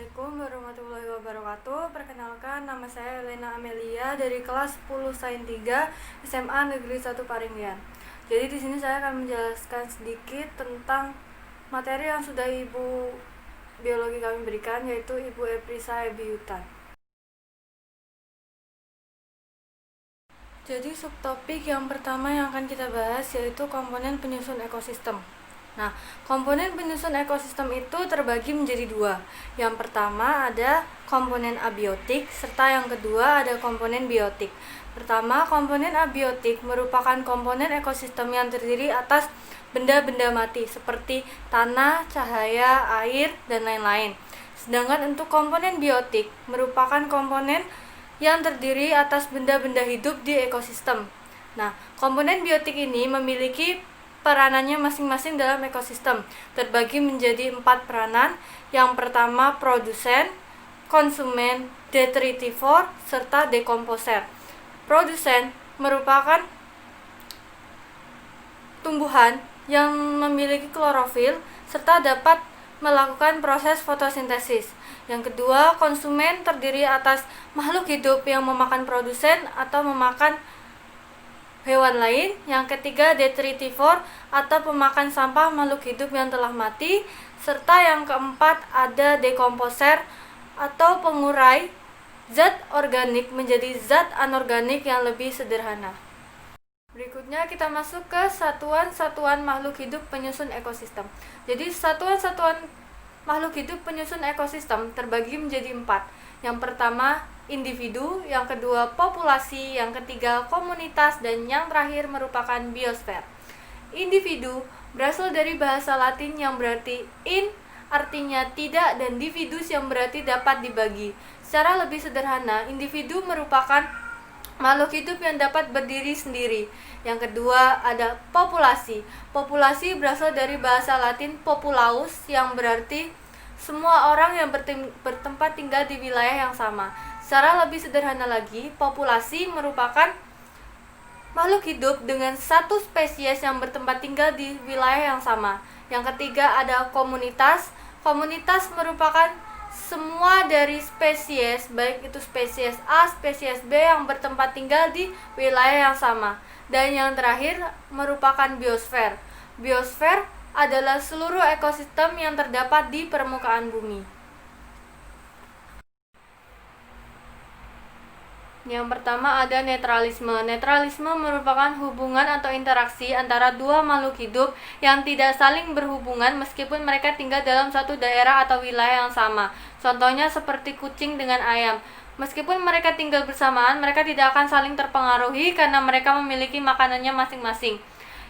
Assalamualaikum warahmatullahi wabarakatuh. Perkenalkan, nama saya Elena Amelia dari kelas 10 Sains 3 SMA Negeri 1 Paringgian. Jadi di sini saya akan menjelaskan sedikit tentang materi yang sudah Ibu Biologi kami berikan, yaitu Ibu Eprisa Ebiutan. Jadi subtopik yang pertama yang akan kita bahas yaitu komponen penyusun ekosistem. Nah, komponen penyusun ekosistem itu terbagi menjadi dua. Yang pertama ada komponen abiotik, serta yang kedua ada komponen biotik. Pertama, komponen abiotik merupakan komponen ekosistem yang terdiri atas benda-benda mati seperti tanah, cahaya, air, dan lain-lain. Sedangkan untuk komponen biotik merupakan komponen yang terdiri atas benda-benda hidup di ekosistem. Nah, komponen biotik ini memiliki peranannya masing-masing dalam ekosistem, terbagi menjadi 4 peranan. Yang pertama produsen, konsumen, detritivor, serta dekomposer. Produsen merupakan tumbuhan yang memiliki klorofil serta dapat melakukan proses fotosintesis. Yang kedua, konsumen terdiri atas makhluk hidup yang memakan produsen atau memakan hewan lain. Yang ketiga, detritivor atau pemakan sampah makhluk hidup yang telah mati. Serta yang keempat ada dekomposer atau pengurai zat organik menjadi zat anorganik yang lebih sederhana. Berikutnya kita masuk ke satuan-satuan makhluk hidup penyusun ekosistem. Jadi satuan-satuan makhluk hidup penyusun ekosistem terbagi menjadi 4. Yang pertama individu, yang kedua populasi, yang ketiga komunitas, dan yang terakhir merupakan biosfer. Individu berasal dari bahasa Latin yang berarti in, artinya tidak, dan dividus yang berarti dapat dibagi. Secara lebih sederhana, individu merupakan makhluk hidup yang dapat berdiri sendiri. Yang kedua ada populasi. Populasi berasal dari bahasa Latin populaus yang berarti semua orang yang bertempat tinggal di wilayah yang sama. Secara lebih sederhana lagi, populasi merupakan makhluk hidup dengan satu spesies yang bertempat tinggal di wilayah yang sama. Yang ketiga ada komunitas. Komunitas merupakan semua dari spesies, baik itu spesies A, spesies B yang bertempat tinggal di wilayah yang sama. Dan yang terakhir merupakan biosfer. Biosfer adalah seluruh ekosistem yang terdapat di permukaan bumi. Yang pertama ada netralisme. Netralisme merupakan hubungan atau interaksi antara dua makhluk hidup yang tidak saling berhubungan meskipun mereka tinggal dalam satu daerah atau wilayah yang sama. Contohnya seperti kucing dengan ayam. Meskipun mereka tinggal bersamaan, mereka tidak akan saling terpengaruhi karena mereka memiliki makanannya masing-masing.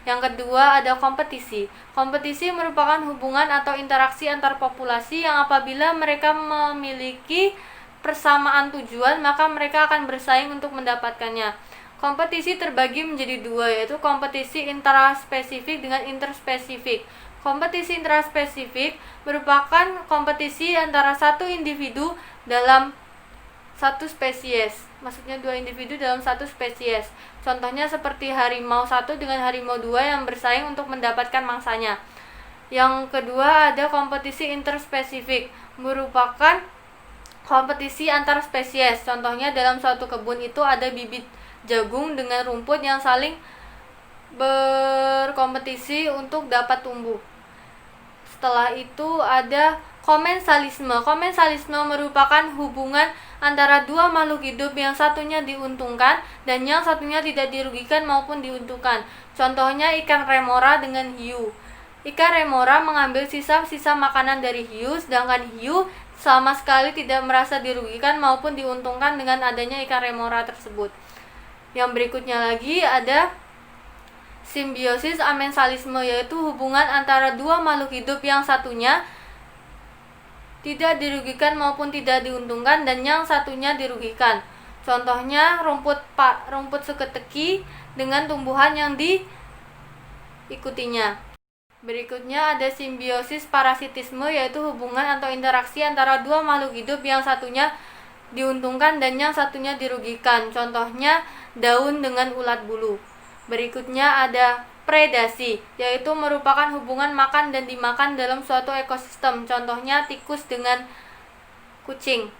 Yang kedua ada kompetisi. Kompetisi merupakan hubungan atau interaksi antar populasi yang apabila mereka memiliki persamaan tujuan, maka mereka akan bersaing untuk mendapatkannya. Kompetisi terbagi menjadi dua, yaitu kompetisi intraspesifik dengan interspesifik. Kompetisi intraspesifik merupakan kompetisi antara satu individu dalam satu spesies, maksudnya dua individu dalam satu spesies. Contohnya seperti harimau satu dengan harimau 2 yang bersaing untuk mendapatkan mangsanya. Yang kedua ada kompetisi interspesifik, merupakan kompetisi antar spesies. Contohnya dalam suatu kebun itu ada bibit jagung dengan rumput yang saling berkompetisi untuk dapat tumbuh. Setelah itu ada komensalisme. Komensalisme merupakan hubungan antara dua makhluk hidup yang satunya diuntungkan dan yang satunya tidak dirugikan maupun diuntungkan. Contohnya ikan remora dengan hiu. Ikan remora mengambil sisa-sisa makanan dari hiu, sedangkan hiu sama sekali tidak merasa dirugikan maupun diuntungkan dengan adanya ikan remora tersebut. Yang berikutnya lagi ada simbiosis amensalisme, yaitu hubungan antara dua makhluk hidup yang satunya tidak dirugikan maupun tidak diuntungkan dan yang satunya dirugikan. Contohnya rumput seketeki dengan tumbuhan yang diikutinya. Berikutnya ada simbiosis parasitisme, yaitu hubungan atau interaksi antara dua makhluk hidup yang satunya diuntungkan dan yang satunya dirugikan. Contohnya daun dengan ulat bulu. Berikutnya ada predasi, yaitu merupakan hubungan makan dan dimakan dalam suatu ekosistem. Contohnya tikus dengan kucing.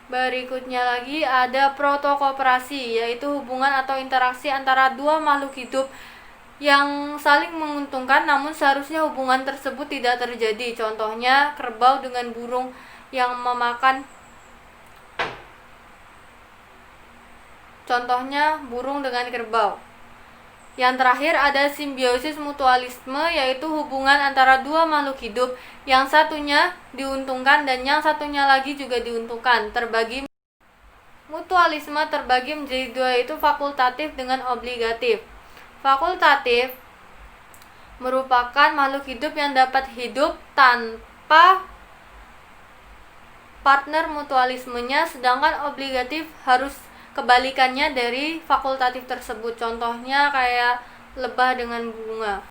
Berikutnya lagi ada protokooperasi, yaitu hubungan atau interaksi antara dua makhluk hidup yang saling menguntungkan, namun seharusnya hubungan tersebut tidak terjadi. Contohnya kerbau dengan burung yang memakan Contohnya burung dengan kerbau. Yang terakhir ada simbiosis mutualisme, yaitu hubungan antara dua makhluk hidup yang satunya diuntungkan dan yang satunya lagi juga diuntungkan. Mutualisme terbagi menjadi dua, yaitu fakultatif dengan obligatif. Fakultatif merupakan makhluk hidup yang dapat hidup tanpa partner mutualismenya, sedangkan obligatif harus kebalikannya dari fakultatif tersebut. Contohnya kayak lebah dengan bunga.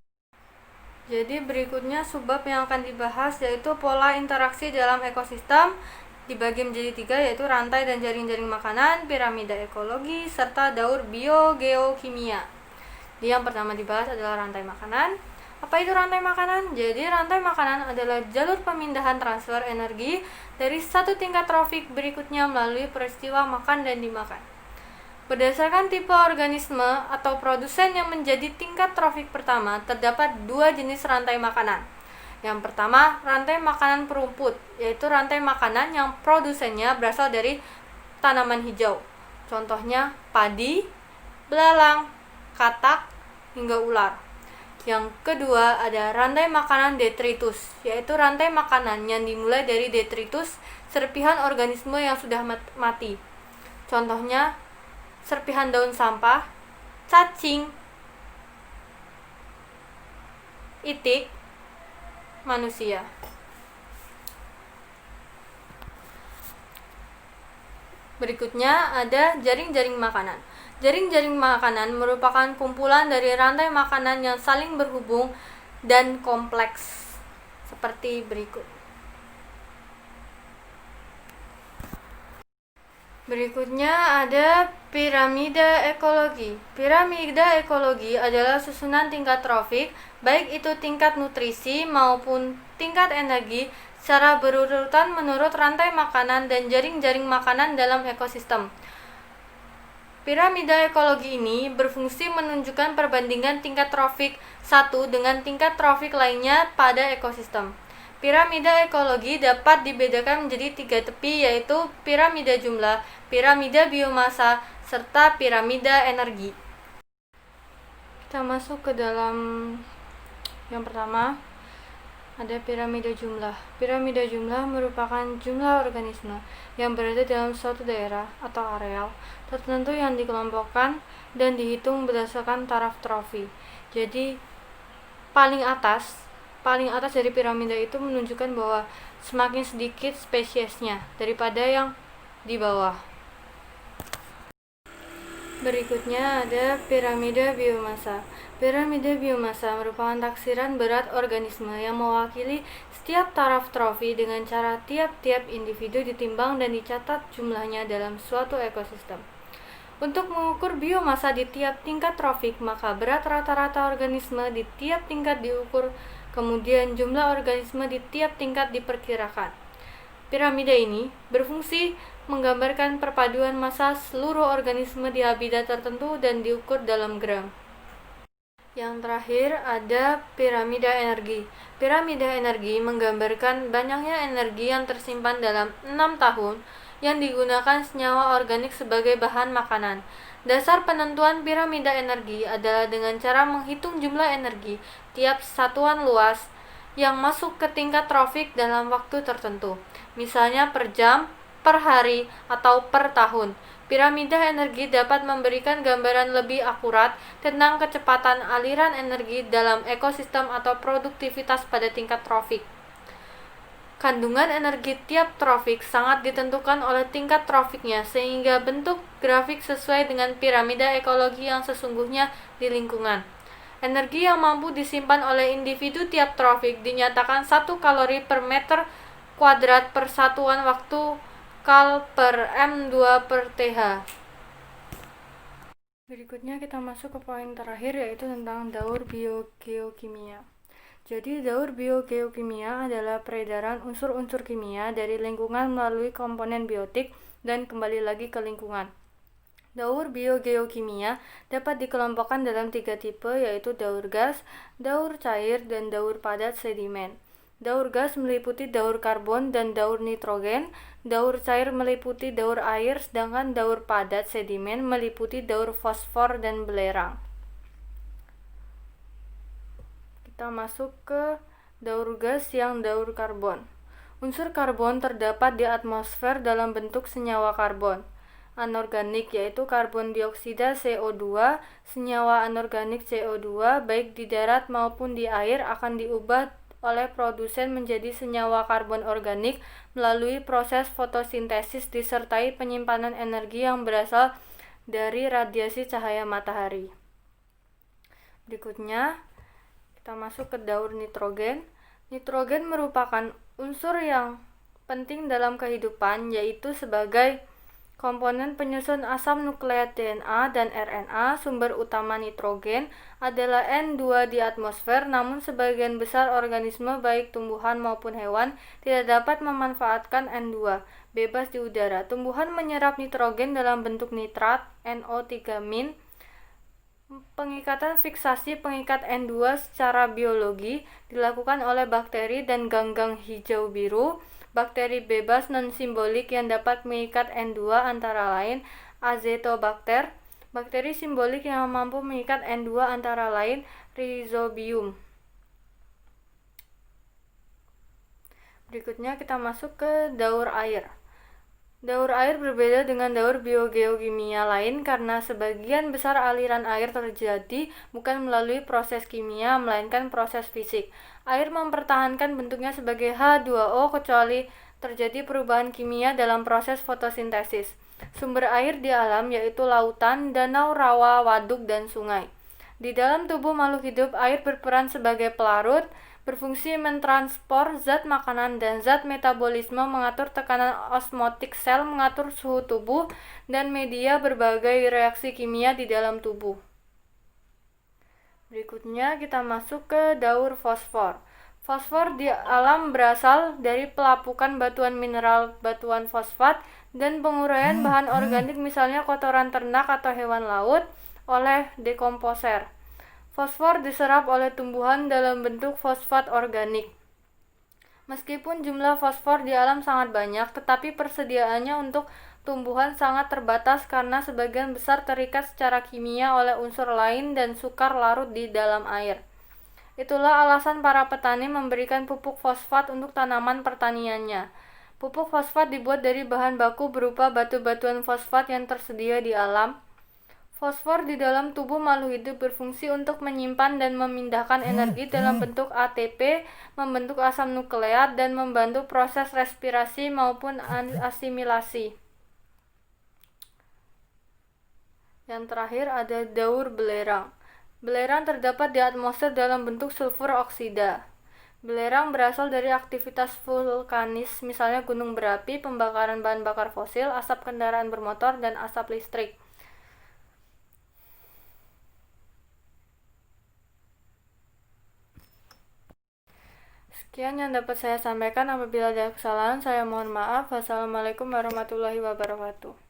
Jadi berikutnya subbab yang akan dibahas yaitu pola interaksi dalam ekosistem, dibagi menjadi 3, yaitu rantai dan jaring-jaring makanan, piramida ekologi, serta daur biogeokimia. Jadi yang pertama dibahas adalah rantai makanan. Apa itu rantai makanan? Jadi rantai makanan adalah jalur pemindahan transfer energi dari satu tingkat trofik berikutnya melalui peristiwa makan dan dimakan. Berdasarkan tipe organisme atau produsen yang menjadi tingkat trofik pertama, terdapat 2 jenis rantai makanan. Yang pertama, rantai makanan perumput, yaitu rantai makanan yang produsennya berasal dari tanaman hijau. Contohnya padi, belalang, katak, hingga ular. Yang kedua ada rantai makanan detritus, yaitu rantai makanan yang dimulai dari detritus, serpihan organisme yang sudah mati. Contohnya serpihan daun sampah, cacing, itik, manusia. Berikutnya ada jaring-jaring makanan. Jaring-jaring makanan merupakan kumpulan dari rantai makanan yang saling berhubung dan kompleks seperti berikut. Berikutnya ada piramida ekologi. Piramida ekologi adalah susunan tingkat trofik, baik itu tingkat nutrisi maupun tingkat energi, secara berurutan menurut rantai makanan dan jaring-jaring makanan dalam ekosistem. Piramida ekologi ini berfungsi menunjukkan perbandingan tingkat trofik satu dengan tingkat trofik lainnya pada ekosistem. Piramida ekologi dapat dibedakan menjadi 3 tepi, yaitu piramida jumlah, piramida biomasa, serta piramida energi. Kita masuk ke dalam yang pertama, ada piramida jumlah. Piramida jumlah merupakan jumlah organisme yang berada dalam suatu daerah atau areal tertentu yang dikelompokkan dan dihitung berdasarkan taraf trofi. Jadi paling atas dari piramida itu menunjukkan bahwa semakin sedikit spesiesnya daripada yang di bawah. Berikutnya ada piramida biomasa. Piramida biomasa merupakan taksiran berat organisme yang mewakili setiap taraf trofi dengan cara tiap-tiap individu ditimbang dan dicatat jumlahnya dalam suatu ekosistem. Untuk mengukur biomasa di tiap tingkat trofik, maka berat rata-rata organisme di tiap tingkat diukur, kemudian jumlah organisme di tiap tingkat diperkirakan. Piramida ini berfungsi menggambarkan perpaduan massa seluruh organisme di habitat tertentu dan diukur dalam gram. Yang terakhir ada piramida energi. Piramida energi menggambarkan banyaknya energi yang tersimpan dalam 6 tahun yang digunakan senyawa organik sebagai bahan makanan. Dasar penentuan piramida energi adalah dengan cara menghitung jumlah energi tiap satuan luas yang masuk ke tingkat trofik dalam waktu tertentu, misalnya per jam, per hari, atau per tahun. Piramida energi dapat memberikan gambaran lebih akurat tentang kecepatan aliran energi dalam ekosistem atau produktivitas pada tingkat trofik. Kandungan energi tiap trofik sangat ditentukan oleh tingkat trofiknya, sehingga bentuk grafik sesuai dengan piramida ekologi yang sesungguhnya di lingkungan. Energi yang mampu disimpan oleh individu tiap trofik dinyatakan 1 kalori per meter kuadrat per satuan waktu kal per M2 per TH. Berikutnya kita masuk ke poin terakhir, yaitu tentang daur biogeokimia. Jadi, daur biogeokimia adalah peredaran unsur-unsur kimia dari lingkungan melalui komponen biotik dan kembali lagi ke lingkungan. Daur biogeokimia dapat dikelompokkan dalam 3 tipe, yaitu daur gas, daur cair, dan daur padat sedimen. Daur gas meliputi daur karbon dan daur nitrogen, daur cair meliputi daur air, sedangkan daur padat sedimen meliputi daur fosfor dan belerang. Kita masuk ke daur gas yang daur karbon. Unsur karbon terdapat di atmosfer dalam bentuk senyawa karbon anorganik, yaitu karbon dioksida CO2. Senyawa anorganik CO2 baik di darat maupun di air akan diubah oleh produsen menjadi senyawa karbon organik melalui proses fotosintesis disertai penyimpanan energi yang berasal dari radiasi cahaya matahari. Berikutnya, kita masuk ke daur nitrogen. Nitrogen merupakan unsur yang penting dalam kehidupan, yaitu sebagai komponen penyusun asam nukleat DNA dan RNA. Sumber utama nitrogen adalah N2 di atmosfer, namun sebagian besar organisme baik tumbuhan maupun hewan tidak dapat memanfaatkan N2 bebas di udara. Tumbuhan menyerap nitrogen dalam bentuk nitrat NO3-. Pengikatan fiksasi pengikat N2 secara biologi dilakukan oleh bakteri dan ganggang hijau biru. Bakteri bebas non-simbolik yang dapat mengikat N2 antara lain Azotobacter. Bakteri simbolik yang mampu mengikat N2 antara lain Rhizobium. Berikutnya kita masuk ke daur air. Daur air berbeda dengan daur biogeokimia lain karena sebagian besar aliran air terjadi bukan melalui proses kimia melainkan proses fisik. Air mempertahankan bentuknya sebagai H2O kecuali terjadi perubahan kimia dalam proses fotosintesis. Sumber air di alam yaitu lautan, danau, rawa, waduk, dan sungai. Di dalam tubuh makhluk hidup, air berperan sebagai pelarut, berfungsi mentransport zat makanan dan zat metabolisme, mengatur tekanan osmotik sel, mengatur suhu tubuh, dan media berbagai reaksi kimia di dalam tubuh. Berikutnya kita masuk ke daur fosfor. Fosfor di alam berasal dari pelapukan batuan mineral batuan fosfat dan penguraian bahan organik misalnya kotoran ternak atau hewan laut oleh dekomposer. Fosfor diserap oleh tumbuhan dalam bentuk fosfat organik. Meskipun jumlah fosfor di alam sangat banyak, tetapi persediaannya untuk tumbuhan sangat terbatas karena sebagian besar terikat secara kimia oleh unsur lain dan sukar larut di dalam air. Itulah alasan para petani memberikan pupuk fosfat untuk tanaman pertaniannya. Pupuk fosfat dibuat dari bahan baku berupa batu-batuan fosfat yang tersedia di alam. Fosfor di dalam tubuh makhluk hidup berfungsi untuk menyimpan dan memindahkan energi dalam bentuk ATP, membentuk asam nukleat, dan membantu proses respirasi maupun asimilasi. Yang terakhir ada daur belerang. Belerang terdapat di atmosfer dalam bentuk sulfur oksida. Belerang berasal dari aktivitas vulkanis, misalnya gunung berapi, pembakaran bahan bakar fosil, asap kendaraan bermotor, dan asap listrik. Sekian yang dapat saya sampaikan. Apabila ada kesalahan, saya mohon maaf. Wassalamualaikum warahmatullahi wabarakatuh.